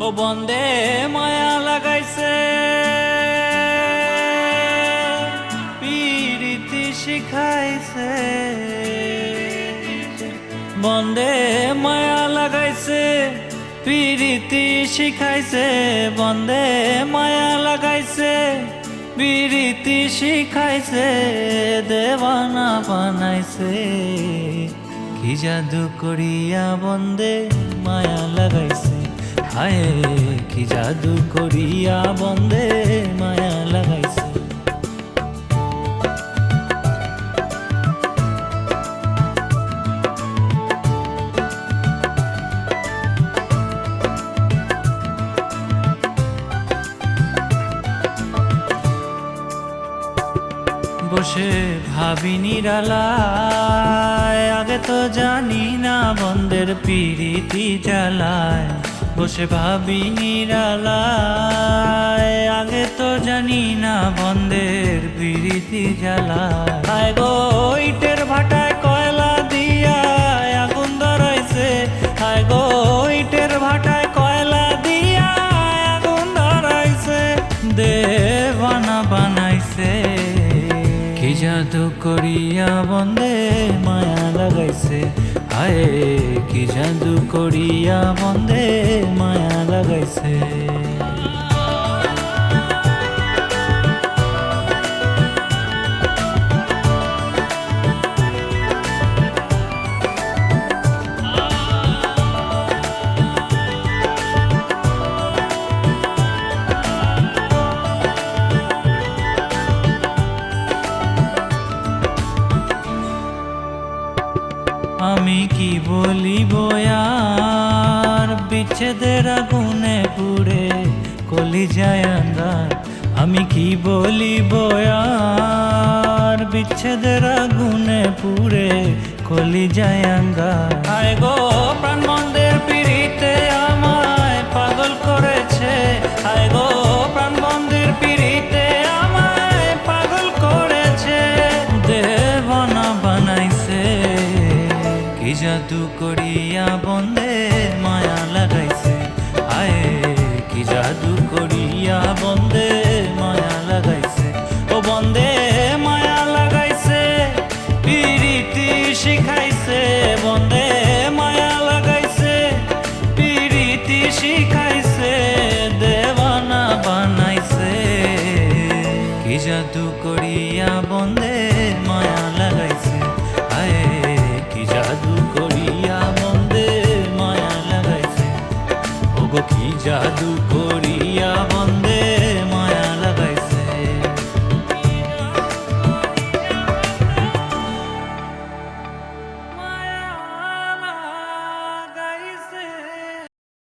ও বন্দে মায়া লাগাইছে পীরিতি শিখাইছে বন্দে মায়া লাগাইছে পীরিতি শিখাইছে বন্দে মায়া লাগাইছে পীরিতি শিখাইছে দেওয়ানা বানাইছে কি জাদু করিয়া বন্দে মায়া লাগাইছে হায় কি জাদু করিয়া বন্দে মায়া লাগাইছে বসে ভাবি নিরালায় আগে তো জানি না বন্দের পীরিতি জ্বালায় বসে ভাবি নিরালায় আগে তো জানি না বন্দের পীরিতি জ্বালায় গো ইটের ভাটায় কয়লা দিয়া আগুন ধরাইছে হায় গো ইটের ভাটায় কয়লা দিয়া আগুন ধরাইছে দেওয়ানা বানাইছে কি জাদু করিয়া বন্দে মায়া লাগাইছে হায় কি জাদু করিয়া বন্দে মায়া লাগাইছে আমি কি বলিব আর বিচ্ছেদের আগুনে পুড়ে কলিজায় আন্ধার আমি কি বলিব আর বিচ্ছেদের আগুনে পুড়ে কলিজায় আঙ্গার হায় গো প্রাণ বন্দের পীড়িতে আমায় পাগল করেছে হায় গো প্রাণ বন্দের পীড়িতে আমায় পাগল করেছে দেওয়ানা বানাইছে কি জাদু করিয়া বন্দে মায়া লাগাইছে হায় কি জাদু করিয়া বন্দে মায়া লাগাইছে ও বন্দে মায়া লাগাইছে পীরিতি শিখাইছে বন্দে মায়া লাগাইছে পীরিতি শিখাইছে দেওয়ানা বানাইছে কি জাদু করিয়া বন্দে মায়া লাগাইছে হায় কি জাদু করিয়া বন্দে মায়া লাগাইছে ওগো কি জাদু